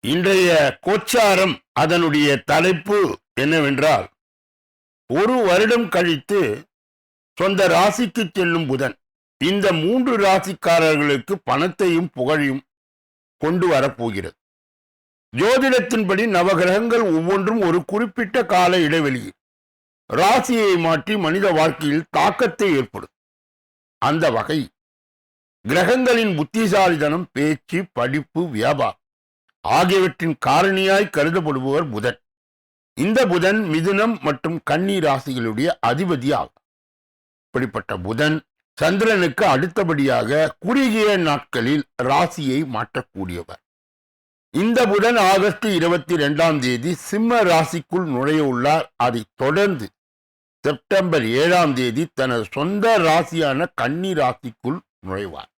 இன்றைய கோச்சாரம் அதனுடைய தலைப்பு என்னவென்றால், ஒரு வருடம் கழித்து சொந்த ராசிக்கு செல்லும் புதன் இந்த 3 ராசிக்காரர்களுக்கு பணத்தையும் புகழையும் கொண்டு வரப்போகிறது. ஜோதிடத்தின்படி நவகிரகங்கள் ஒவ்வொன்றும் ஒரு குறிப்பிட்ட கால இடைவெளியில் ராசியை மாற்றி மனித வாழ்க்கையில் தாக்கத்தை ஏற்படும். அந்த வகை கிரகங்களின் புத்திசாலித்தனம், பேச்சு, படிப்பு, வியாபாரம் ஆகியவற்றின் காரணியாய் கருதப்படுபவர் புதன். இந்த புதன் மிதுனம் மற்றும் கன்னி ராசிகளுடைய அதிபதி ஆகும். இப்படிப்பட்ட புதன் சந்திரனுக்கு அடுத்தபடியாக குறுகிய நாட்களில் ராசியை மாற்றக்கூடியவர். இந்த புதன் ஆகஸ்ட் 22 சிம்ம ராசிக்குள் நுழைய உள்ளார். அதைத் தொடர்ந்து செப்டம்பர் 7 தனது சொந்த ராசியான கன்னி ராசிக்குள் நுழைவார்.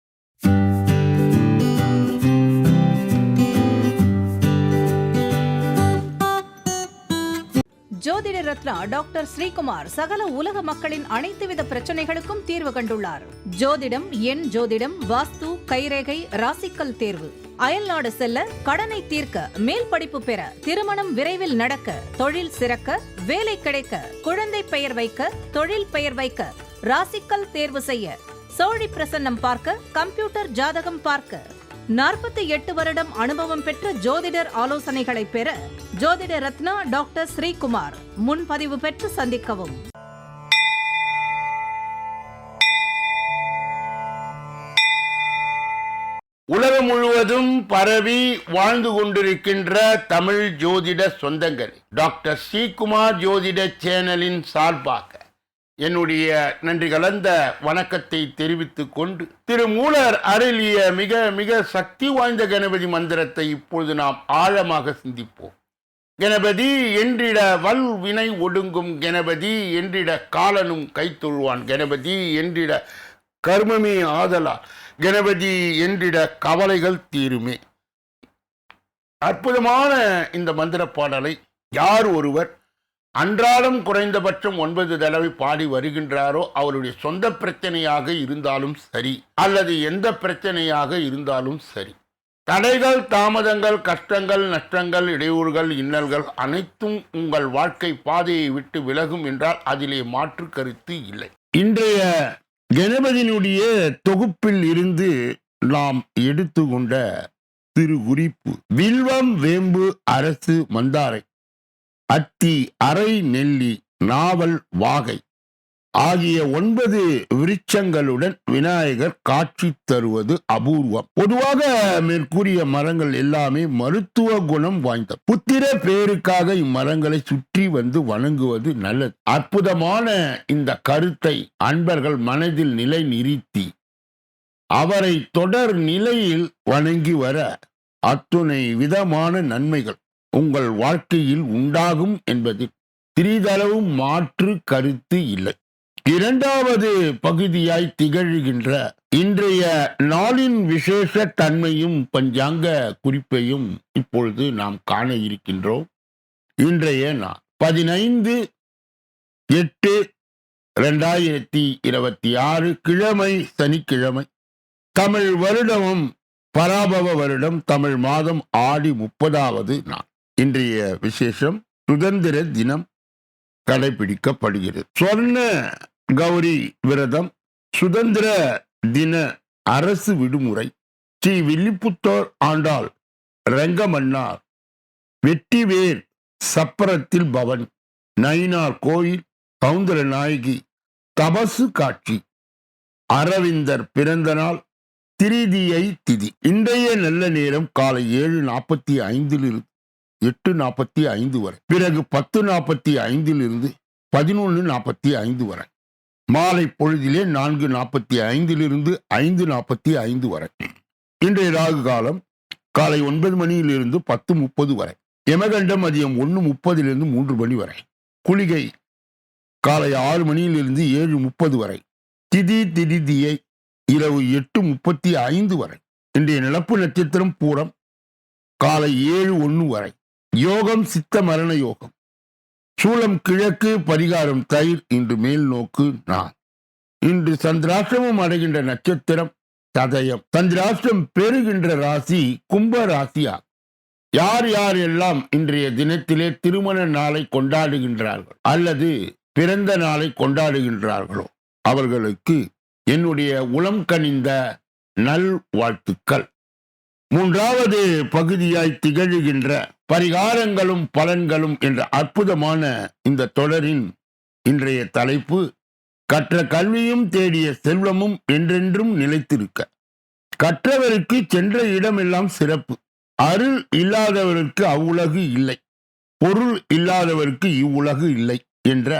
ஜோதிட ரத்னா டாக்டர் ஸ்ரீகுமார் சகல உலக மக்களின் அனைத்து வித பிரச்சனைகளுக்கும் தீர்வு கண்டுள்ளார். ஜோதிடம், எண் ஜோதிடம், வாஸ்து, கைரேகை, ராசிக்கல் தேர்வு, அயல்நாடு செல்ல, கடனை தீர்க்க, மேல் படிப்பு பெற, திருமணம் விரைவில் நடக்க, தொழில் சிறக்க, வேலை கிடைக்க, குழந்தை பெயர் வைக்க, தொழில் பெயர் வைக்க, ராசிக்கல் தேர்வு செய்ய, சோழி பிரசன்னம் பார்க்க, கம்ப்யூட்டர் ஜாதகம் பார்க்க, 48 வருடம் அனுபவம் பெற்ற ஜோதிடர் ஆலோசனைகளை பெற ஜோதிட ரத்னா டாக்டர் ஸ்ரீகுமார். முன்பதிவு பெற்று சந்திக்கவும். உலகம் முழுவதும் பரவி வாழ்ந்து கொண்டிருக்கின்ற தமிழ் ஜோதிட சொந்தங்கள், டாக்டர் ஸ்ரீகுமார் ஜோதிட சேனலின் சார்பாக என்னுடைய நன்றி கலந்த வணக்கத்தை தெரிவித்துக் கொண்டு, திருமூலர் அருளிய மிக மிக சக்தி வாய்ந்த கணபதி மந்திரத்தை இப்பொழுது நாம் ஆழமாக சிந்திப்போம். கணபதி என்றிட வல் வினை ஒடுங்கும், கணபதி என்றிட காலனும் கைத்தொழுவான், கணபதி என்றிட கர்மமே ஆதலால், கணபதி என்றிட கவலைகள் தீருமே. அற்புதமான இந்த மந்திர பாடலை யார் ஒருவர் அன்றாடம் குறைந்தபட்சம் 9 தடவை பாடி வருகின்றாரோ, அவருடைய சொந்த பிரச்சனையாக இருந்தாலும் சரி, அல்லது எந்த பிரச்சனையாக இருந்தாலும் சரி, தடைகள், தாமதங்கள், கஷ்டங்கள், நஷ்டங்கள், இடையூறுகள், இன்னல்கள் அனைத்தும் உங்கள் வாழ்க்கை பாதையை விட்டு விலகும் என்றால் அதிலே மாற்று கருத்து இல்லை. இன்றைய கணபதியினுடைய தொகுப்பில் இருந்து நாம் எடுத்துக்கொண்ட திரு குறிப்பு: வில்வம், வேம்பு, அரசு, மந்தாரை, அத்தி, அரை நெல்லி, நாவல், வாகை ஆகிய 9 விருட்சங்களுடன் விநாயகர் காட்சி தருவது அபூர்வம். பொதுவாக மேற்கூறிய மரங்கள் எல்லாமே மருத்துவ குணம் வாய்ந்த. புத்திர பேருக்காக இம்மரங்களை சுற்றி வந்து வணங்குவது நல்லது. அற்புதமான இந்த கருத்தை அன்பர்கள் மனதில் நிலை நிறுத்தி அவரை தொடர் நிலையில் வணங்கி வர அத்துணை விதமான நன்மைகள் உங்கள் வாழ்க்கையில் உண்டாகும் என்பதில் சிறிதளவு மாற்று கருத்து இல்லை. இரண்டாவது பகுதியாய் திகழ்கின்ற இன்றைய நாளின் விசேஷ தன்மையும் பஞ்சாங்க குறிப்பையும் இப்பொழுது நாம் காண இருக்கின்றோம். இன்றைய நாள் 15/8/2026 கிழமை, சனிக்கிழமை. தமிழ் வருடமும் பராபவ வருடம், தமிழ் மாதம் ஆடி 30வது நாள். இன்றைய விசேஷம் சுதந்திர தினம் கடைபிடிக்கப்படுகிறது. சொர்ண கௌரி விரதம், சுதந்திர தின அரசு விடுமுறை, ஸ்ரீ வில்லிபுத்தூர் ஆண்டாள், ரங்கமன்னார், வெற்றிவேர் சப்பரத்தில் பவன், நயினார் கோயில், சவுந்தர நாயகி தபசு காட்சி, அரவிந்தர் பிறந்த நாள், திரிதியை திதி. இன்றைய நல்ல நேரம் காலை 7:45 8:45 வரை, பிறகு 10:45 11:45 வரை, மாலை பொழுதிலே 4:45 5:45 வரை. இன்றைய ராகு காலம் காலை 9 மணியிலிருந்து 10:30 வரை, யமகண்டம் மதியம் 1:30 3 மணி வரை, குளிகை காலை 6 மணியிலிருந்து 7:30 வரை, திதியை இரவு 8:35 வரை. இன்றைய நிலப்பு நட்சத்திரம் பூரம் காலை 7:01 வரை. யோகம் சித்த மரண யோகம். சூலம் கிழக்கு, பரிகாரம் தயிர். இன்று மேல் நோக்கு நான். இன்று சந்திராஷ்டிரமம் அடைகின்ற நட்சத்திரம் சதயம். சந்திராஷ்டிரம் பெறுகின்ற ராசி கும்ப ராசியா. யார் யார் எல்லாம் இன்றைய தினத்திலே திருமண நாளை கொண்டாடுகின்றார்கள் அல்லது பிறந்த நாளை கொண்டாடுகின்றார்களோ அவர்களுக்கு என்னுடைய உளம் கனிந்த நல் வாழ்த்துக்கள். மூன்றாவது பகுதியாய் திகழ்கின்ற பரிகாரங்களும் பலன்களும் என்ற அற்புதமான இந்த தொடரின் இன்றைய தலைப்பு கற்ற கல்வியும் தேடிய செல்வமும் என்றென்றும் நிலைத்திருக்க. கற்றவருக்கு சென்ற இடமெல்லாம் சிறப்பு. அருள் இல்லாதவருக்கு அவ்வுலகு இல்லை, பொருள் இல்லாதவருக்கு இவ்வுலகு இல்லை என்ற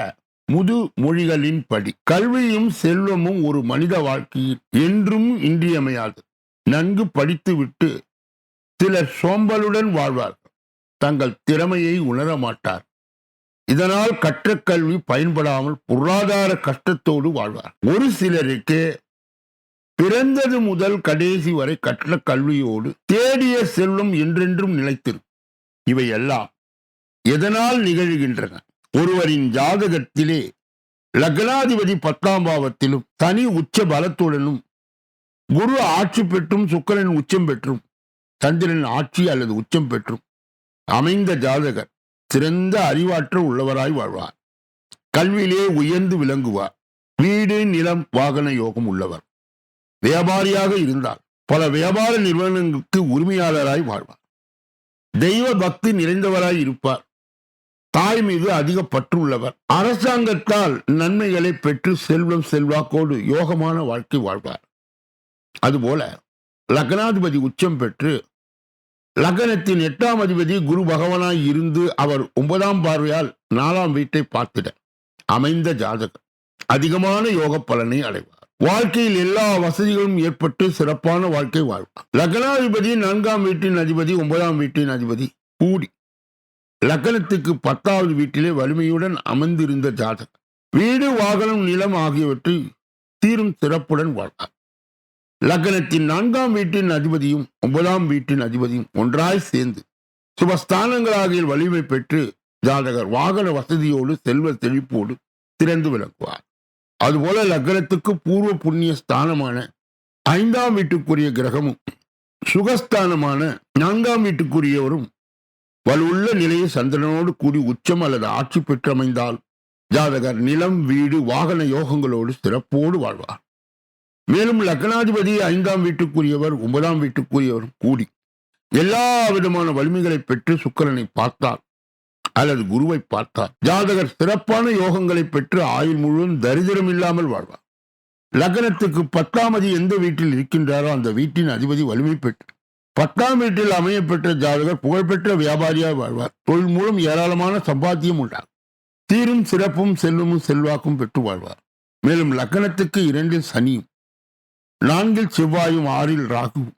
முது மொழிகளின் படி கல்வியும் செல்வமும் ஒரு மனித வாழ்க்கையில் என்றும் இன்றியமையாது. நன்கு படித்துவிட்டு சிலர் சோம்பலுடன் வாழ்வார்கள், தங்கள் திறமையை உணர மாட்டார். இதனால் கற்ற கல்வி பயன்படாமல் பொருளாதார கஷ்டத்தோடு வாழ்வார். ஒரு சிலருக்கு பிறந்தது முதல் கடைசி வரை கற்ற கல்வியோடு தேடிய செல்வம் என்றென்றும் நிலைத்திருக்கும். இவையெல்லாம் எதனால் நிகழ்கின்றன? ஒருவரின் ஜாதகத்திலே லக்னாதிபதி 10ஆம் பாவத்திலும் தனி உச்ச பலத்துடனும் குரு ஆட்சி பெற்றும் சுக்கிரன் உச்சம் பெற்றும் சந்திரன் ஆட்சி அல்லது உச்சம் பெற்றும் அமைந்த ஜாதகர் சிறந்த அறிவாற்றல் உள்ளவராய் வாழ்வார். கல்வியிலே உயர்ந்து விளங்குவார். வீடு நிலம் வாகன யோகம் உள்ளவர். வியாபாரியாக இருந்தால் பல வியாபார நிறுவனங்களுக்கு உரிமையாளராய் வாழ்வார். தெய்வ பக்தி நிறைந்தவராய் இருப்பார். தாய் மீது அதிக பற்று உள்ளவர். அரசாங்கத்தால் நன்மைகளை பெற்று செல்வம் செல்வாக்கோடு யோகமான வாழ்க்கை வாழ்வார். அதுபோல லக்னாதிபதி உச்சம் பெற்று லக்னத்தின் 8ஆம் அதிபதி குரு பகவானாய் இருந்து அவர் 9ஆம் பார்வையால் 4ஆம் வீட்டை பார்த்திட அமைந்த ஜாதகர் அதிகமான யோக பலனை அடைவார். வாழ்க்கையில் எல்லா வசதிகளும் ஏற்பட்டு சிறப்பான வாழ்க்கை வாழ்வார். லக்னாதிபதி 4ஆம் வீட்டின் அதிபதி 9ஆம் வீட்டின் அதிபதி கூடி லக்னத்துக்கு 10வது வீட்டிலே வலிமையுடன் அமர்ந்திருந்த ஜாதகர் வீடு வாகனம் நிலம் ஆகியவற்றை தீரும் சிறப்புடன் வாழ்வார். லக்னத்தின் 4ஆம் வீட்டின் அதிபதியும் 9ஆம் வீட்டின் அதிபதியும் ஒன்றாய் சேர்ந்து சுபஸ்தானங்களாகிய வலிமை பெற்று ஜாதகர் வாகன வசதியோடு செல்வ செழிப்போடு திறந்து விளக்குவார். அதுபோல லக்னத்துக்கு பூர்வ புண்ணிய ஸ்தானமான 5ஆம் வீட்டுக்குரிய கிரகமும் சுகஸ்தானமான 4ஆம் வீட்டுக்குரியவரும் வலுவுள்ள நிலையை சந்திரனோடு கூடி உச்சம் அல்லது ஆட்சி பெற்றமைந்தால் ஜாதகர் நிலம் வீடு வாகன யோகங்களோடு சிறப்போடு வாழ்வார். மேலும் லக்னாதிபதி 5ஆம் வீட்டுக்குரியவர் 9ஆம் வீட்டுக்குரியவரும் கூடி எல்லா விதமான வலிமைகளை பெற்று சுக்கிரனை பார்த்தார் அல்லது குருவை பார்த்தார் ஜாதகர் சிறப்பான யோகங்களை பெற்று ஆயுள் முழுவதும் தரித்திரம் இல்லாமல் வாழ்வார். லக்னத்துக்கு 10ஆம் அதிபதி எந்த வீட்டில் இருக்கின்றாரோ அந்த வீட்டின் அதிபதி வலிமை பெற்று 10ஆம் வீட்டில் அமைய பெற்ற ஜாதகர் புகழ்பெற்ற வியாபாரியாக வாழ்வார். தொழில் மூலம் ஏராளமான சம்பாத்தியம் உண்டாகும். தீரும் சிறப்பும் செல்வமும் செல்வாக்கும் பெற்று வாழ்வார். மேலும் லக்னத்துக்கு 2இல் சனியும் 4இல் செவ்வாயும் 6இல் ராகுவும்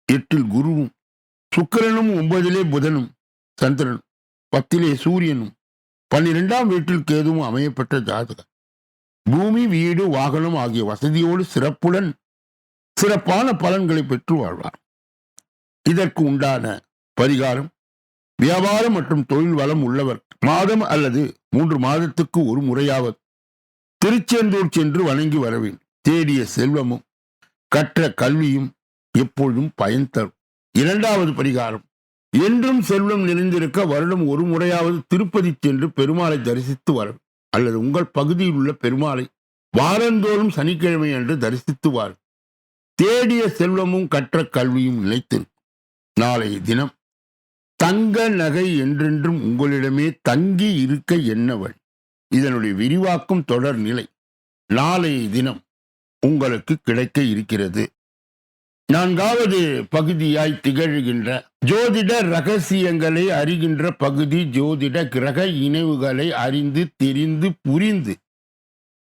8இல் குருவும் சுக்கிரனும் 9இலே புதனும் சந்திரனும் 10இலே சூரியனும் 12ஆம் வீட்டில் கேதுவும் அமையப்பட்ட ஜாதகர் பூமி வீடு வாகனம் ஆகிய வசதியோடு சிறப்புடன் சிறப்பான பலன்களை பெற்று வாழ்வார். இதற்கு உண்டான பரிகாரம் வியாபாரம் மற்றும் தொழில் வளம் உள்ளவர் மாதம் அல்லது 3 மாதத்துக்கு ஒரு முறையாவது திருச்செந்தூர் சென்று வணங்கி வர வேண்டும். தேடிய செல்வமும் கற்ற கல்வியும் எப்பொழுதும் பயன் தரும். 2வது பரிகாரம் என்றும் செல்வம் நிறைந்திருக்க வருடம் ஒரு முறையாவது திருப்பதி சென்று பெருமாளை தரிசித்து வர அல்லது உங்கள் பகுதியில் உள்ள பெருமாளை வாரந்தோறும் சனிக்கிழமை அன்று தரிசித்து வார். தேடிய செல்வமும் கற்ற கல்வியும் நிலைத்திருக்கும். நாளைய தினம் தங்க நகை என்றென்றும் உங்களிடமே தங்கி இருக்க என்ன வழி? இதனுடைய விரிவாக்கும் தொடர் நிலை நாளைய தினம் உங்களுக்கு கிடைக்க இருக்கிறது. 4வது பகுதியாய் திகழ்கின்ற ஜோதிட ரகசியங்களை அறிகின்ற பகுதி ஜோதிட கிரக இணைவுகளை அறிந்து தெரிந்து புரிந்து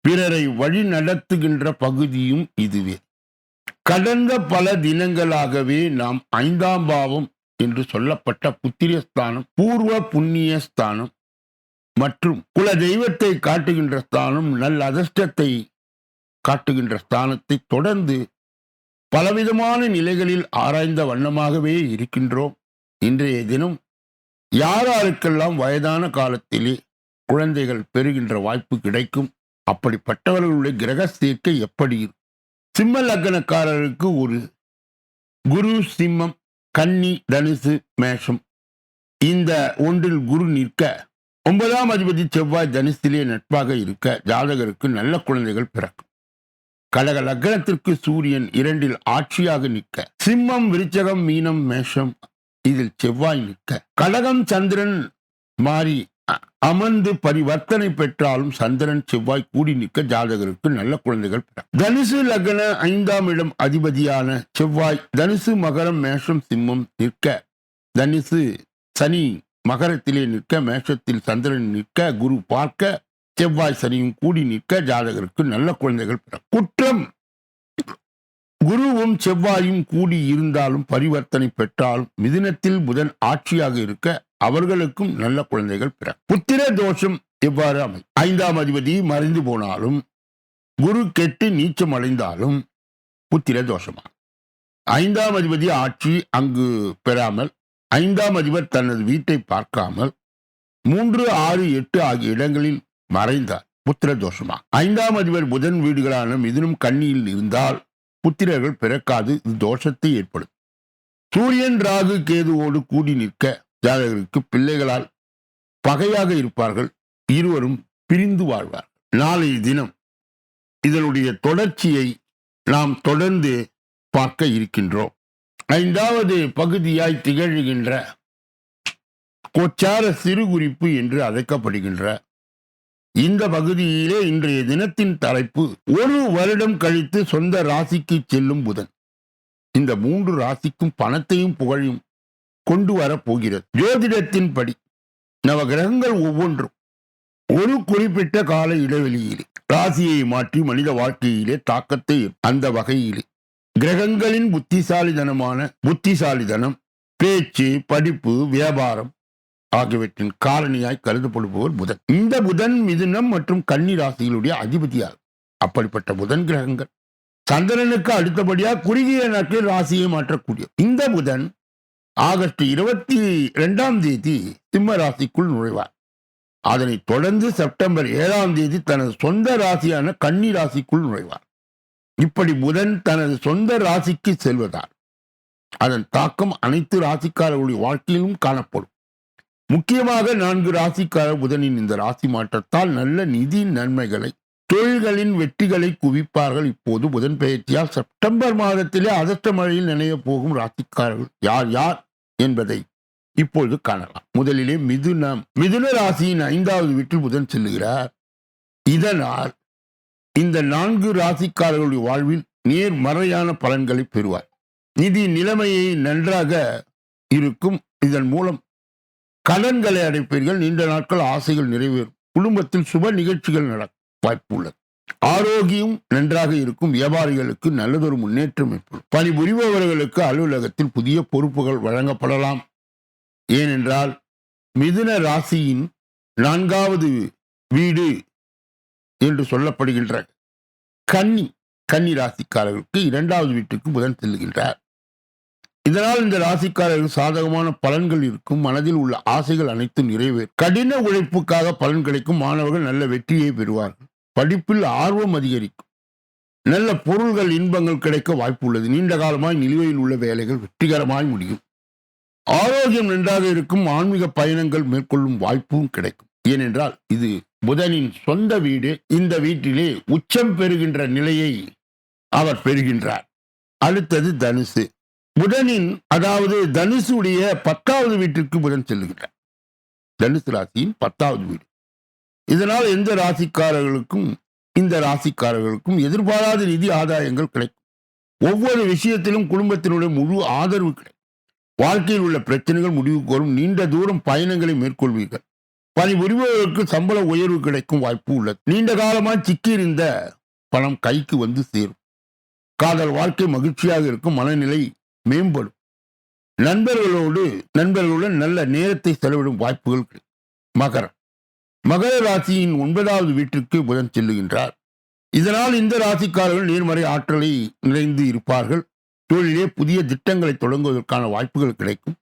பிறரை வழி நடத்துகின்ற பகுதியும் இதுவே. கடந்த பல தினங்களாகவே நாம் 5ஆம் பாவம் என்று சொல்லப்பட்ட புத்திரஸ்தானம் பூர்வ புண்ணிய ஸ்தானம் மற்றும் குல தெய்வத்தை காட்டுகின்ற ஸ்தானம் நல் அதிர்ஷ்டத்தை காட்டுகின்ற ஸ்தானத்தை தொடர்ந்து பலவிதமான நிலைகளில் ஆராய்ந்த வண்ணமாகவே இருக்கின்றோம். இன்றைய தினம் யாராருக்கெல்லாம் வயதான காலத்திலே குழந்தைகள் பெறுகின்ற வாய்ப்பு கிடைக்கும், அப்படிப்பட்டவர்களுடைய கிரக சேர்க்கை எப்படி? சிம்ம லக்னக்காரருக்கு ஒரு குரு சிம்மம் கன்னி தனுசு மேஷம் இந்த ஒன்றில் குரு நிற்க 9ஆம் அதிபதி செவ்வாய் தனுசிலே நட்பாக இருக்க ஜாதகருக்கு நல்ல குழந்தைகள் பிறக்கும். கடக லக்னத்திற்கு சூரியன் 2இல் ஆட்சியாக நிற்க, சிம்மம், விருச்சகம், மீனம், மேஷம் இதில் செவ்வாய் நிற்க, கடகம் சந்திரன் மாறி அமர்ந்து பரிவர்த்தனை பெற்றாலும் சந்திரன் செவ்வாய் கூடி நிற்க ஜாதகருக்கு நல்ல குழந்தைகள் பிறக்கும். தனுசு லக்ன 5ஆம் இடம் அதிபதியான செவ்வாய் தனுசு, மகரம், மேஷம், சிம்மம் நிற்க, தனுசு சனி மகரத்திலே நிற்க, மேஷத்தில் சந்திரன் நிற்க, குரு பார்க்க, செவ்வாய் சனியும் கூடி நிற்க ஜாதகருக்கு நல்ல குழந்தைகள் பிறக்கும். குற்றம் குருவும் செவ்வாயும் கூடி இருந்தாலும் பரிவர்த்தனை பெற்றாலும் மிதுனத்தில் புதன் ஆட்சியாக இருக்க அவர்களுக்கும் நல்ல குழந்தைகள் பிறக்கும். புத்திர தோஷம் எவ்வாறு அமை? 5ஆம் அதிபதி மறைந்து போனாலும் குரு கெட்டு நீச்சம் அடைந்தாலும் புத்திர தோஷமா. 5ஆம் அதிபதி ஆட்சி அங்கு பெறாமல், 5ஆம் அதிபர் தனது வீட்டை பார்க்காமல் 3, 6, 8 ஆகிய இடங்களில் மறைந்தார், புத்திர தோஷமா. 5ஆம் அதிபர் புதன் வீடுகளான மிதுனம், கன்னியில் இருந்தால் புத்திரர்கள் பிறக்காது, இது தோஷத்தை ஏற்படும். சூரியன் ராகு கேதுவோடு கூடி நிற்க ஜாதகருக்கு பிள்ளைகளால் பகையாக இருப்பார்கள், இருவரும் பிரிந்து வாழ்வார். நாளைய தினம் இதனுடைய தொடர்ச்சியை நாம் தொடர்ந்து பார்க்க இருக்கின்றோம். 5வது பகுதியாய் திகழ்கின்ற கோச்சார சிறுகுறிப்பு என்று அழைக்கப்படுகின்ற இந்த பகுதியிலே இன்றைய தினத்தின் தலைப்பு, 1 வருடம் கழித்து சொந்த ராசிக்கு செல்லும் புதன். இந்த 3 ராசிக்கும் பணத்தையும் புகழையும் கொண்டு வரப் போகிறது. ஜோதிடத்தின்படி நவகிரகங்கள் ஒவ்வொன்றும் ஒரு குறிப்பிட்ட கால இடைவெளியிலே ராசியை மாற்றி மனித வாழ்க்கையிலே தாக்கத்தை, அந்த வகையிலே கிரகங்களின் புத்திசாலிதனம், பேச்சு, படிப்பு, வியாபாரம் ஆகியவற்றின் காரணியாய் கருதப்படுபவர் புதன். இந்த புதன் மிதுனம் மற்றும் கன்னி ராசிகளுடைய அதிபதியாகும். அப்படிப்பட்ட புதன் கிரகங்கள் சந்திரனுக்கு அடுத்தபடியாக குறுகிய நாட்களில் ராசியை மாற்றக்கூடிய இந்த புதன் ஆகஸ்ட் 22ஆம் தேதி சிம்ம ராசிக்குள் நுழைவார். அதனைத் தொடர்ந்து செப்டம்பர் 7ஆம் தேதி தனது சொந்த ராசியான கன்னி ராசிக்குள் நுழைவார். இப்படி புதன் தனது சொந்த ராசிக்கு செல்வதால் அதன் தாக்கம் அனைத்து ராசிக்காரர்களுடைய வாழ்க்கையிலும் காணப்படும். முக்கியமாக 4 ராசிக்காரர் புதனின் இந்த ராசி மாற்றத்தால் நல்ல நிதி நன்மைகளை, தொழில்களின் வெற்றிகளை குவிப்பார்கள். இப்போது புதன் பெயர்ச்சியால் செப்டம்பர் மாதத்திலே அதிர்ஷ்ட மழையில் நினைய போகும் ராசிக்காரர்கள் யார் யார் என்பதை இப்பொழுது காணலாம். முதலிலே மிதுன ராசியின் 5வது வீட்டில் புதன் செல்லுகிறார். இதனால் இந்த 4 ராசிக்காரர்களுடைய வாழ்வில் நேர்மறையான பலன்களை பெறுவார். நிதி நிலைமையை நன்றாக இருக்கும். இதன் மூலம் கடன்களை அடைப்பீர்கள். நீண்ட நாட்கள் ஆசைகள் நிறைவேறும். குடும்பத்தில் சுப நிகழ்ச்சிகள் நடக்கும் வாய்ப்பு உள்ளது. ஆரோக்கியம் நன்றாக இருக்கும். வியாபாரிகளுக்கு நல்லதொரு முன்னேற்றம் ஏற்படும். பணிபுரிபவர்களுக்கு அலுவலகத்தில் புதிய பொறுப்புகள் வழங்கப்படலாம். ஏனென்றால் மிதுன ராசியின் 4வது வீடு என்று சொல்லப்படுகின்ற கன்னி ராசிக்காரர்களுக்கு 2வது வீட்டுக்கு புதன் செல்லுகின்றார். இதனால் இந்த ராசிக்காரர்கள் சாதகமான பலன்கள் இருக்கும். மனதில் உள்ள ஆசைகள் அனைத்தும் நிறைவேறும். கடின உழைப்புக்காக பலன் கிடைக்கும். மாணவர்கள் நல்ல வெற்றியை பெறுவார்கள். படிப்பில் ஆர்வம் அதிகரிக்கும். நல்ல பொருள்கள், இன்பங்கள் கிடைக்க வாய்ப்பு உள்ளது. நீண்ட காலமாய் நிலுவையில் உள்ள வேலைகள் வெற்றிகரமாய் முடியும். ஆரோக்கியம் நன்றாக இருக்கும். ஆன்மீக பயணங்கள் மேற்கொள்ளும் வாய்ப்பும் கிடைக்கும். ஏனென்றால் இது புதனின் சொந்த வீடு. இந்த வீட்டிலே உச்சம் பெறுகின்ற நிலையை அவர் பெறுகின்றார். அடுத்தது தனுசு. புதனின், அதாவது தனுசுடைய 10வது வீட்டிற்கு புதன் செல்லுகிறார். தனுசு ராசியின் 10வது வீடு. இதனால் இந்த ராசிக்காரர்களுக்கும் எதிர்பாராத நிதி ஆதாயங்கள் கிடைக்கும். ஒவ்வொரு விஷயத்திலும் குடும்பத்தினுடைய முழு ஆதரவு கிடைக்கும். வாழ்க்கையில் உள்ள பிரச்சனைகள் முடிவுக்கு வரும். நீண்ட தூரம் பயணங்களை மேற்கொள்வீர்கள். பணிபுரிபவர்களுக்கு சம்பள உயர்வு கிடைக்கும் வாய்ப்பு உள்ளது. நீண்ட காலமாக சிக்கியிருந்த பணம் கைக்கு வந்து சேரும். காதல் வாழ்க்கை மகிழ்ச்சியாக இருக்கும். மனநிலை மேம்படும். நண்பர்களுடன் நல்ல நேரத்தை செலவிடும் வாய்ப்புகள் கிடைக்கும். மகர ராசியின் 9வது வீட்டிற்கு புதன் செல்லுகின்றார். இதனால் இந்த ராசிக்காரர்கள் நேர்மறை ஆற்றலை நிறைந்து இருப்பார்கள். தொழிலே புதிய திட்டங்களை தொடங்குவதற்கான வாய்ப்புகள் கிடைக்கும்.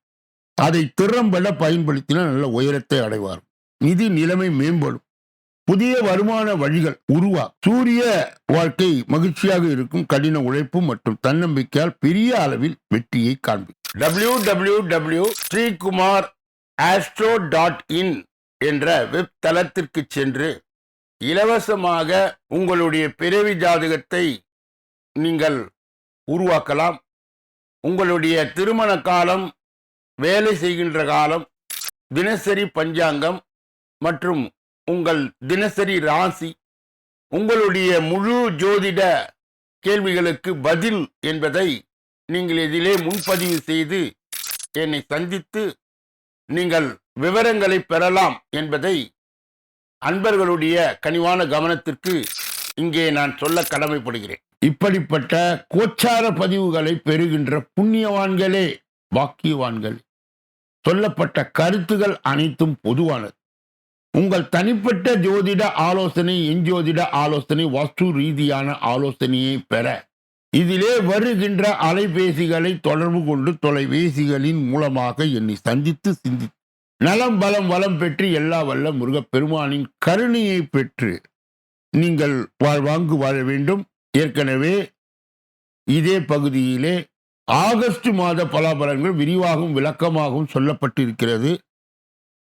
அதை திறம்பட பயன்படுத்தினால் நல்ல உயரத்தை அடைவார்கள். நிதி நிலைமை மேம்படும். புதிய வருமான வழிகள் உருவாகும். சூரிய வாழ்க்கை மகிழ்ச்சியாக இருக்கும். கடின உழைப்பு மற்றும் தன்னம்பிக்கையால் பெரிய அளவில் வெற்றியை காண்பிக்கும். www.sreekumar astro.in என்ற வெப் தளத்திற்கு சென்று இலவசமாக உங்களுடைய பிறவி ஜாதகத்தை நீங்கள் உருவாக்கலாம். உங்களுடைய திருமண காலம், வேலை செய்கின்ற காலம், தினசரி பஞ்சாங்கம் மற்றும் உங்கள் தினசரி ராசி, உங்களுடைய முழு ஜோதிட கேள்விகளுக்கு பதில் என்பதை நீங்கள் இதிலே முன்பதிவு செய்து என்னை சந்தித்து நீங்கள் விவரங்களை பெறலாம் என்பதை அன்பர்களுடைய கனிவான கவனத்திற்கு இங்கே நான் சொல்ல கடமைப்படுகிறேன். இப்படிப்பட்ட கோச்சார பதிவுகளை பெறுகின்ற புண்ணியவான்களே, பாக்கியவான்களே, சொல்லப்பட்ட கருத்துகள் அனைத்தும் பொதுவானது. உங்கள் தனிப்பட்ட ஜோதிட ஆலோசனை, எஞ்சோதிட ஆலோசனை, வாஸ்து ரீதியான ஆலோசனையை பெற இதிலே வருகின்ற அலைபேசிகளை தொடர்பு கொண்டு தொலைபேசிகளின் மூலமாக என்னை சந்தித்து சிந்தித்து நலம் பலம் வளம் பெற்று எல்லா வல்ல முருகப்பெருமானின் கருணையை பெற்று நீங்கள் வாழ்வாங்கு வாழ வேண்டும். ஏற்கனவே இதே பகுதியிலே ஆகஸ்ட் மாத பலாபலன்கள் விரிவாகவும் விளக்கமாகவும் சொல்லப்பட்டிருக்கிறது.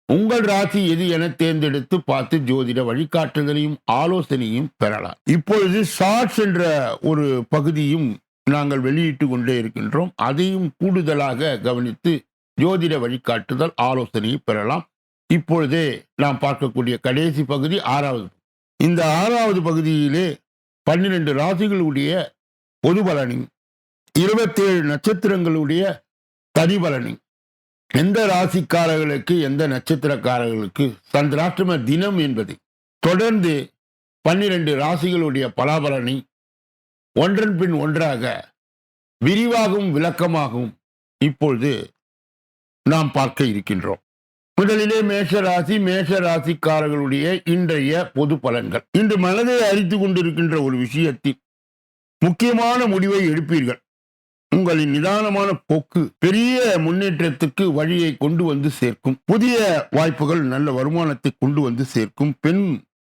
உங்கள் ராசி எது என தேர்ந்தெடுத்து பார்த்து ஜோதிட வழிகாட்டுதலையும் ஆலோசனையும் பெறலாம். இப்பொழுது ஷார்ட்ஸ் என்ற ஒரு பகுதியும் நாங்கள் வெளியிட்டு கொண்டே இருக்கின்றோம். அதையும் கூடுதலாக கவனித்து ஜோதிட வழிகாட்டுதல் ஆலோசனையை பெறலாம். இப்பொழுதே நாம் பார்க்கக்கூடிய கடைசி பகுதி 6வது. இந்த 6வது பகுதியிலே 12 ராசிகளுடைய பொது பலனின், 27 நட்சத்திரங்களுடைய தனி பலனின், எந்த ராசிக்காரர்களுக்கு எந்த நட்சத்திரக்காரர்களுக்கு சந்திராஷ்டம தினம் என்பதை தொடர்ந்து 12 ராசிகளுடைய பலாபலனை ஒன்றன் பின் ஒன்றாக விரிவாகவும் விளக்கமாகவும் இப்பொழுது நாம் பார்க்க இருக்கின்றோம். முதலிலே மேஷ ராசிக்காரர்களுடைய இன்றைய பொது பலன்கள். இன்று மனதை அரித்து கொண்டிருக்கின்ற ஒரு விஷயத்தில் முக்கியமான முடிவை எடுப்பீர்கள். உங்களின் நிதானமான போக்கு பெரிய முன்னேற்றத்துக்கு வழியை கொண்டு வந்து சேர்க்கும். புதிய வாய்ப்புகள் நல்ல வருமானத்தை கொண்டு வந்து சேர்க்கும். பெண்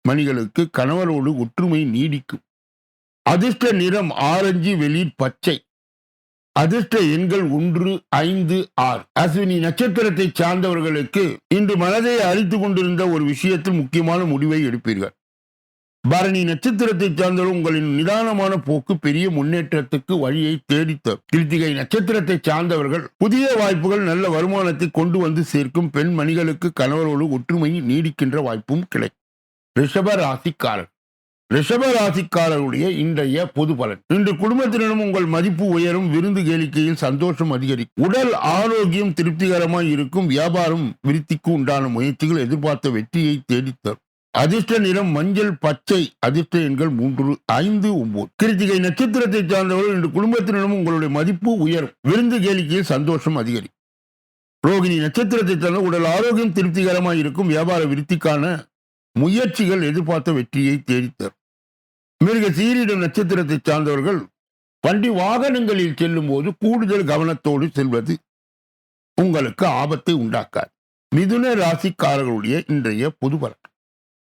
மணிகளுக்கு கணவரோடு ஒற்றுமை நீடிக்கும். அதிர்ஷ்ட நிறம் ஆரஞ்சு, வெளிர் பச்சை. அதிர்ஷ்ட எண்கள் 1, 5, 6. அஸ்வினி நட்சத்திரத்தை சார்ந்தவர்களுக்கு இன்று மனதை அரித்து கொண்டிருந்த ஒரு விஷயத்தில் முக்கியமான முடிவை எடுப்பீர்கள். பரணி நட்சத்திரத்தை சார்ந்தவர்கள் உங்களின் நிதானமான போக்கு பெரிய முன்னேற்றத்துக்கு வழியை தேடித்தரும். கிருத்திகை நட்சத்திரத்தை சார்ந்தவர்கள் புதிய வாய்ப்புகள் நல்ல வருமானத்தை கொண்டு வந்து சேர்க்கும். பெண் மணிகளுக்கு கணவரோடு ஒற்றுமை நீடிக்கின்ற வாய்ப்பும் கிடைக்கும். ரிஷப ராசிக்காரருடைய இன்றைய பொது பலன். இன்று குடும்பத்தினரும் உங்கள் மதிப்பு உயரும். விருந்து கேளிக்கையில் சந்தோஷம் அதிகரிக்கும். உடல் ஆரோக்கியம் திருப்திகரமாய் இருக்கும். வியாபாரம் விருத்திக்கு உண்டான முயற்சிகள் எதிர்பார்த்த வெற்றியை தேடித்தரும். அதிர்ஷ்ட நிறம் மஞ்சள் பச்சை. அதிர்ஷ்ட எண்கள் 3, 5, 9. கிருத்திகை நட்சத்திரத்தை சார்ந்தவர்கள் இன்று குடும்பத்தினரும் உங்களுடைய மதிப்பு உயரும். விருந்து கேளிக்கையில் சந்தோஷம் அதிகரிக்கும். ரோகிணி நட்சத்திரத்தை சார்ந்த உடல் ஆரோக்கியம் திருப்திகரமாய் இருக்கும். வியாபார விருத்திக்கான முயற்சிகள் எதிர்பார்த்த வெற்றியை தேடித்தரும். மிருக சீரிடம் நட்சத்திரத்தை சார்ந்தவர்கள் வண்டி வாகனங்களில் செல்லும் போது கூடுதல் கவனத்தோடு செல்வது உங்களுக்கு ஆபத்தை உண்டாக்காது. மிதுன ராசிக்காரர்களுடைய இன்றைய பொது பலன்.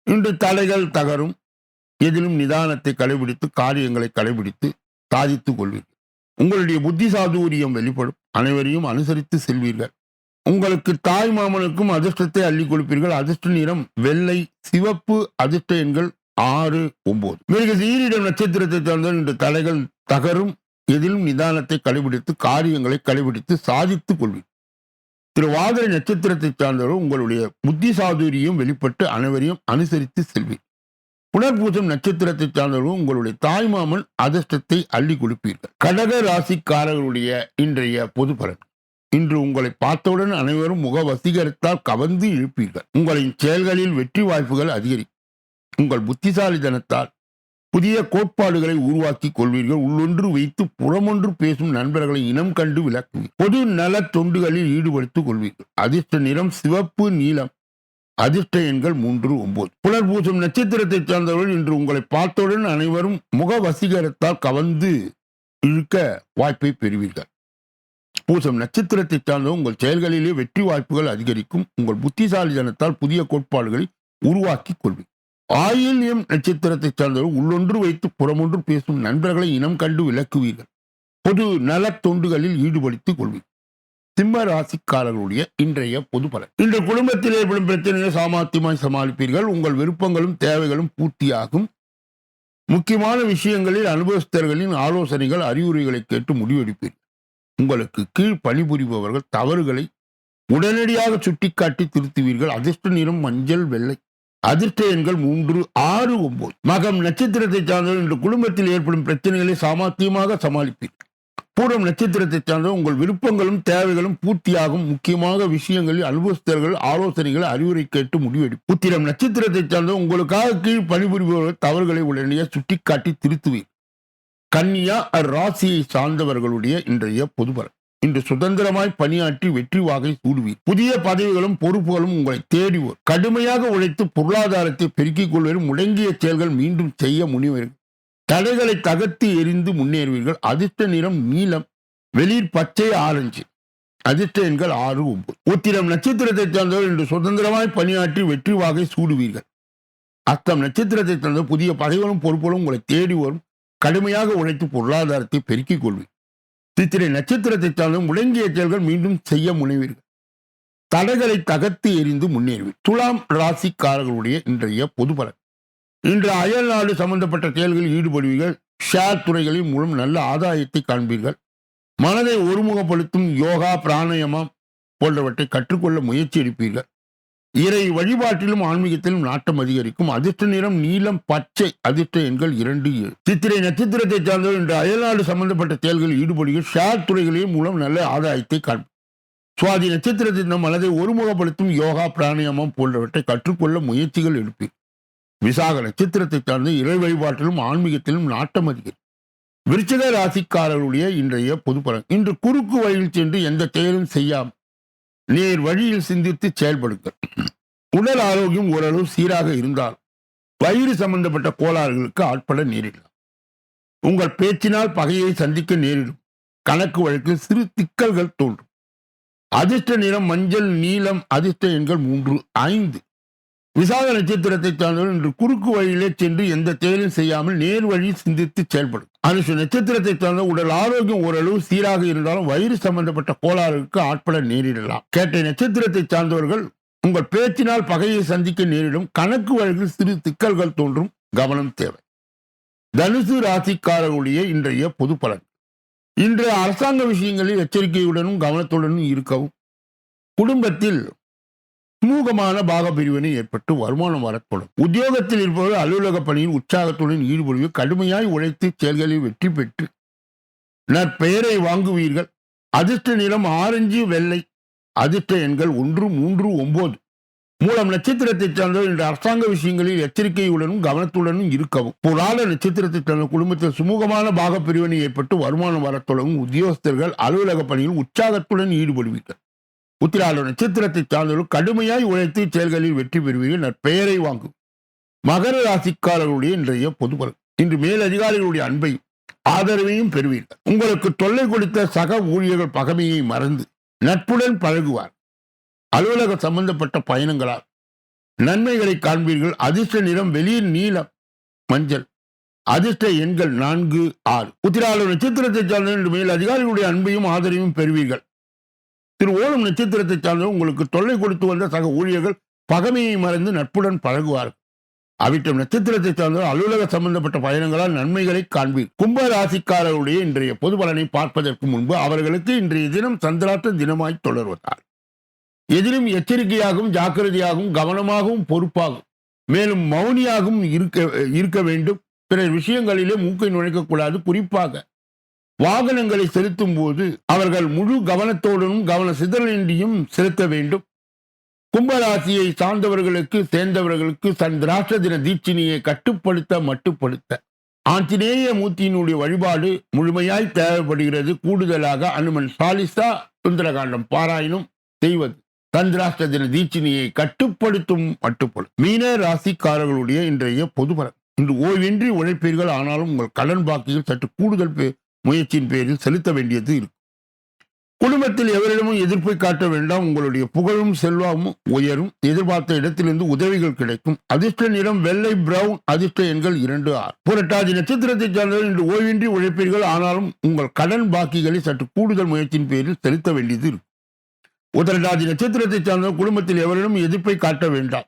இன்று தடைகள் தகரும். எதிலும் நிதானத்தை கடைபிடித்து காரியங்களை கடைபிடித்து சாதித்துக் கொள்வீர்கள். உங்களுடைய புத்தி சாதுரியம் வெளிப்படும். அனைவரையும் அனுசரித்து செல்வீர்கள். உங்களுக்கு தாய் மாமனுக்கும் அதிர்ஷ்டத்தை அள்ளி கொடுப்பீர்கள். அதிர்ஷ்ட நிறம் வெள்ளை சிவப்பு. அதிர்ஷ்ட எண்கள் 6, 9. மிருக சீரிடம் நட்சத்திரத்தை சார்ந்த இன்று தடைகள் தகரும். எதிலும் நிதானத்தை கடைபிடித்து காரியங்களை கடைபிடித்து சாதித்துக் கொள்வீர்கள். திருவாதிரை நட்சத்திரத்தை சார்ந்தவர்கள் உங்களுடைய புத்தி சாதுரியம் வெளிப்பட்டு அனைவரையும் அனுசரித்து செல்வீர்கள். புனர்பூசம் நட்சத்திரத்தை சார்ந்தவர்கள் உங்களுடைய தாய்மாமன் அதிர்ஷ்டத்தை அள்ளி கொடுப்பீர்கள். கடக ராசிக்காரர்களுடைய இன்றைய பொது பலன். இன்று உங்களை பார்த்தவுடன் அனைவரும் முக வசீகரத்தால் கவர்ந்து இழுப்பீர்கள். உங்களின் செயல்களில் வெற்றி வாய்ப்புகள் அதிகரிக்கும். உங்கள் புத்திசாலித்தனத்தால் புதிய கோட்பாடுகளை உருவாக்கி கொள்வீர்கள். உள்ளொன்று வைத்து புறமொன்று பேசும் நண்பர்களை இனம் கண்டு விளக்குவீர்கள். பொது நல தொண்டுகளில் ஈடுபடுத்திக் கொள்வீர்கள். அதிர்ஷ்ட நிறம் சிவப்பு நீலம். அதிர்ஷ்ட எண்கள் 3, 9. புனர்பூசம் நட்சத்திரத்தை சார்ந்தவர்கள் இன்று உங்களை பார்த்தவுடன் அனைவரும் முக வசீகரத்தால் கவர்ந்து இழுக்க வாய்ப்பை பெறுவீர்கள். பூசம் நட்சத்திரத்தை சார்ந்த உங்கள் செயல்களிலே வெற்றி வாய்ப்புகள் அதிகரிக்கும். உங்கள் புத்திசாலித்தனத்தால் புதிய கோட்பாடுகளை உருவாக்கி கொள்வீர்கள். ஆயில்யம் நட்சத்திரத்தை சார்ந்தவர்கள் உள்ளொன்று வைத்து புறமொன்று பேசும் நண்பர்களை இனம் கண்டு விளக்குவீர்கள். பொது நல தொண்டுகளில் ஈடுபடுத்திக் கொள்வீர்கள். சிம்ம ராசிக்காரர்களுடைய இன்றைய பொது பலன். இன்று குடும்பத்தில் ஏற்படும் பிரச்சனைகளை சாமர்த்தியமாய் சமாளிப்பீர்கள். உங்கள் விருப்பங்களும் தேவைகளும் பூர்த்தியாகும். முக்கியமான விஷயங்களில் அனுபவஸ்தர்களின் ஆலோசனைகள் அறிவுரைகளை கேட்டு முடிவெடுப்பீர்கள். உங்களுக்கு கீழ் பணிபுரிபவர்கள் தவறுகளை உடனடியாக சுட்டிக்காட்டி திருத்துவீர்கள். அதிர்ஷ்ட நிறம் மஞ்சள் வெள்ளை. அதிர்ஷ்ட எண்கள் 3, 6, 9. மகம் நட்சத்திரத்தை சார்ந்தவர் இன்று குடும்பத்தில் ஏற்படும் பிரச்சனைகளை சாமர்த்தியமாக சமாளிப்பீர்கள். பூரம் நட்சத்திரத்தை சார்ந்த உங்கள் விருப்பங்களும் தேவைகளும் பூர்த்தியாகும். முக்கியமாக விஷயங்களில் அனுபவஸ்தர்கள் ஆலோசனைகள் அறிவுரை கேட்டு முடிவெடுப்பு. உத்திரம் நட்சத்திரத்தை சார்ந்த உங்களுக்காக கீழ் பணிபுரிபவர்கள் தவறுகளை உடனடியாக சுட்டிக்காட்டி திருத்துவீர். கன்னியா ராசியை சார்ந்தவர்களுடைய இன்றைய பொதுபலன். இன்று சுதந்திரமாய் பணியாற்றி வெற்றி வாகை சூடுவீர். புதிய பதவிகளும் பொறுப்புகளும் உங்களை தேடி வரும். கடுமையாக உழைத்து பொருளாதாரத்தை பெருக்கிக் கொள்வதும் முடங்கிய செயல்கள் மீண்டும் செய்ய முனைவீர்கள். தடைகளை தகர்த்து எரிந்து முன்னேறுவீர்கள். அதிர்ஷ்ட நிறம் நீலம், வெளிர் பச்சை, ஆரஞ்சு. அதிர்ஷ்ட எண்கள் 6, 9. உத்திரம் நட்சத்திரத்தை சார்ந்தவர் இன்று சுதந்திரமாய் பணியாற்றி வெற்றி வாகை சூடுவீர்கள். அஸ்தம் நட்சத்திரத்தை சார்ந்த புதிய பதவிகளும் பொறுப்புகளும் உங்களை தேடி வரும். கடுமையாக உழைத்து பொருளாதாரத்தை பெருக்கிக் கொள்வீர்கள். சித்திரை நட்சத்திரத்தை சார்ந்த முடங்கிய செயல்கள் மீண்டும் செய்ய முனைவீர்கள். தடைகளை தகர்த்து எரிந்து முன்னேறுவீர்கள். துலாம் ராசிக்காரர்களுடைய இன்றைய பொது பலன். இன்று அயல் நாடு சம்பந்தப்பட்ட செயல்களில் ஈடுபடுவீர்கள். ஷேர் துறைகளின் மூலம் நல்ல ஆதாயத்தை காண்பீர்கள். மனதை ஒருமுகப்படுத்தும் யோகா, பிராணாயாமம் போன்றவற்றை கற்றுக்கொள்ள முயற்சி எடுப்பீர்கள். இறை வழிபாட்டிலும் ஆன்மீகத்திலும் நாட்டம் அதிகரிக்கும். அதிர்ஷ்ட நிறம் நீலம், பச்சை. அதிர்ஷ்ட எண்கள் 2, 7. சித்திரை நட்சத்திரத்தை சார்ந்தவர் இன்று அயல்நாடு சம்பந்தப்பட்ட செயல்களில் ஈடுபடுகிற ஷேர் துறைகளின் மூலம் நல்ல ஆதாயத்தை காண்பீர்கள். சுவாதி நட்சத்திரத்தின் மனதை ஒருமுகப்படுத்தும் யோகா, பிராணாயாமம் போன்றவற்றை கற்றுக்கொள்ள முயற்சிகள் எடுப்பீர்கள். விசாக நட்சத்திரத்தை சார்ந்த இறை வழிபாட்டிலும் ஆன்மீகத்திலும் நாட்டம் அதிகரிக்கும். விருச்சிக ராசிக்காரர்களுடைய இன்றைய பொது பலன். இன்று குறுக்கு வழியில் சென்று எந்த செயலும் செய்யாமல் நேர் வழியில் சிந்தித்து செயல்படுங்கள். உடல் ஆரோக்கியம் ஓரளவு சீராக இருந்தால் வயிறு சம்பந்தப்பட்ட கோளாறுகளுக்கு ஆட்பட நேரிடலாம். உங்கள் பேச்சினால் பகையை சந்திக்க நேரிடும். கணக்கு வழக்கில் சிறு சிக்கல்கள் தோன்றும். அதிர்ஷ்ட நிறம் மஞ்சள், நீலம். அதிர்ஷ்ட எண்கள் 3, 5. விசாக நட்சத்திரத்தை சார்ந்தவர் இன்று குறுக்கு வழியிலே சென்று எந்த செயலும் செய்யாமல் நேர் வழி சிந்தித்து செயல்படும். அனுஷ நட்சத்திரத்தை சார்ந்த உடல் ஆரோக்கியம் ஓரளவு சீராக இருந்தாலும் வயிறு சம்பந்தப்பட்ட கோளாறுக்கு ஆட்பட நேரிடலாம். கேட்டை நட்சத்திரத்தை சார்ந்தவர்கள் உங்கள் பேச்சினால் பகையை சந்திக்க நேரிடும். கணக்கு வழக்கில் சிறு சிக்கல்கள் தோன்றும். கவனம் தேவை. தனுசு ராசிக்காரர்களுடைய இன்றைய பொது பலன். இன்று அரசாங்க விஷயங்களில் எச்சரிக்கையுடனும் கவனத்துடனும் இருக்கவும். குடும்பத்தில் சுமூகமான பாக பிரிவினை ஏற்பட்டு வருமானம் வரக்கூடும். உத்தியோகத்தில் இருப்பவர்கள் அலுவலக பணியில் உற்சாகத்துடன் ஈடுபடுவது. கடுமையாய் உழைத்து செயல்களில் வெற்றி பெற்று நற்பெயரை வாங்குவீர்கள். அதிர்ஷ்ட நிறம் ஆரஞ்சு, வெள்ளை. அதிர்ஷ்ட எண்கள் 1, 3, 9. மூலம் நட்சத்திரத்தை சார்ந்தவர் இன்று அரசாங்க விஷயங்களில் எச்சரிக்கையுடனும் கவனத்துடனும் இருக்கவும். புராண நட்சத்திரத்தை சார்ந்த குடும்பத்தில் சுமூகமான பாக பிரிவினை ஏற்பட்டு வருமானம் வரத் தொடங்கும். உத்தியோகஸ்தர்கள் அலுவலக பணியில் உற்சாகத்துடன் ஈடுபடுவீர்கள். உத்திராட நட்சத்திரத்தை சார்ந்தவர்கள் கடுமையாய் உழைத்து செயல்களில் வெற்றி பெறுவீர்கள். நற்பெயரை வாங்கும். மகர ராசிக்காரர்களுடைய இன்றைய பொது பலன். இன்று மேலதிகாரிகளுடைய அன்பையும் ஆதரவையும் பெறுவீர்கள். உங்களுக்கு தொல்லை கொடுத்த சக ஊழியர்கள் பகைமையை மறந்து நட்புடன் பழகுவார். அலுவலக சம்பந்தப்பட்ட பயணங்களால் நன்மைகளை காண்பீர்கள். அதிர்ஷ்ட நிறம் வெளிர் நீலம், மஞ்சள். அதிர்ஷ்ட எண்கள் 4, 6. உத்திராட நட்சத்திரத்தை சார்ந்த இன்று மேல் அதிகாரிகளுடைய அன்பையும் ஆதரவையும் பெறுவீர்கள். திரு ஓணம் நட்சத்திரத்தை சார்ந்த உங்களுக்கு தொல்லை கொடுத்து வந்த சக ஊழியர்கள் பகைமையை மறந்து நட்புடன் பழகுவார்கள். அவிட்டம் நட்சத்திரத்தை சார்ந்த அலுவலக சம்பந்தப்பட்ட பயணங்களால் நன்மைகளை காண்பீர். கும்ப ராசிக்காரர்களுடைய இன்றைய பொது பலனை பார்ப்பதற்கு முன்பு அவர்களுக்கு இன்றைய தினம் சந்திராஷ்ட தினமாய் தொடர்வதால் எதிலும் எச்சரிக்கையாகவும் ஜாக்கிரதையாகவும் கவனமாகவும் பொறுப்பாகும். மேலும் மௌனியாகவும் இருக்க வேண்டும். பிற விஷயங்களிலே மூக்கை நுழைக்கக்கூடாது. குறிப்பாக வாகனங்களை செலுத்தும் போது அவர்கள் முழு கவனத்தோடும் கவன சிதறலின்றியும் செலுத்த வேண்டும். கும்பராசியை சார்ந்தவர்களுக்கு சேர்ந்தவர்களுக்கு சந்திராஷ்ட தின தீட்சினியை மட்டுப்படுத்த ஆஞ்சநேய மூர்த்தியினுடைய வழிபாடு முழுமையாய் தேவைப்படுகிறது. கூடுதலாக அனுமன் சாலிசா சுந்தரகாண்டம் பாராயணம் செய்வது சந்திராஷ்ட தின தீட்சினியை மட்டுப்படும். மீன ராசிக்காரர்களுடைய இன்றைய பொது பலன். இன்று ஓய்வின்றி உழைப்பீர்கள். ஆனாலும் உங்கள் கடன் பாக்கியில் சற்று கூடுதல் முயற்சியின் பேரில் செலுத்த வேண்டியது இருக்கும். குடும்பத்தில் எவரிடமும் எதிர்ப்பை காட்ட வேண்டாம். உங்களுடைய புகழும் செல்வாமும் உயரும். எதிர்பார்த்த இடத்திலிருந்து உதவிகள் கிடைக்கும். அதிர்ஷ்ட நிறம் வெள்ளை, பிரவுன். அதிர்ஷ்ட எண்கள் 2, 6. புரட்டாதி நட்சத்திரத்தை சார்ந்தவர் இன்று ஓய்வின்றி உழைப்பீர்கள். ஆனாலும் உங்கள் கடன் பாக்கிகளை சற்று கூடுதல் முயற்சியின் பேரில் செலுத்த வேண்டியது இருக்கும். உத்திரட்டாதி நட்சத்திரத்தை சார்ந்த குடும்பத்தில் எவரிடம் எதிர்ப்பை காட்ட வேண்டாம்.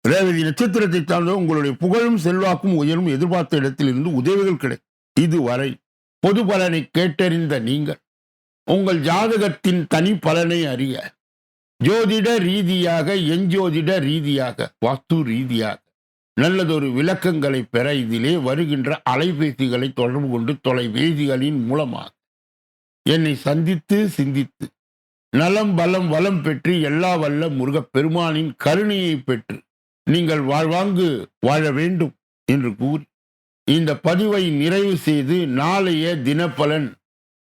ரேவதி நட்சத்திரத்தை சார்ந்த உங்களுடைய புகழும் செல்வாக்கும் உயரும் எதிர்பார்த்த இடத்திலிருந்து உதவிகள் கிடைக்கும். இதுவரை பொது பலனை கேட்டறிந்த நீங்கள் உங்கள் ஜாதகத்தின் தனி பலனை அறிய ஜோதிட ரீதியாக, எஞ்சோதிட ரீதியாக, வாஸ்து ரீதியாக நல்லதொரு விளக்கங்களை பெற இதிலே வருகின்ற அலைபேசிகளை தொடர்பு கொண்டு தொலைபேசிகளின் மூலமாக என்னை சந்தித்து சிந்தித்து நலம் பலம் வளம் பெற்று எல்லா வல்ல முருகப் பெருமானின் கருணையை பெற்று நீங்கள் வாழ்வாங்கு வாழ வேண்டும் என்று கூறி இந்த பதிவை நிறைவு செய்து நாளைய தினப்பலன்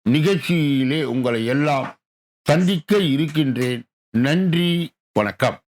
நிகழ்ச்சியிலே உங்களை எல்லாம் சந்திக்க இருக்கின்றேன். நன்றி, வணக்கம்.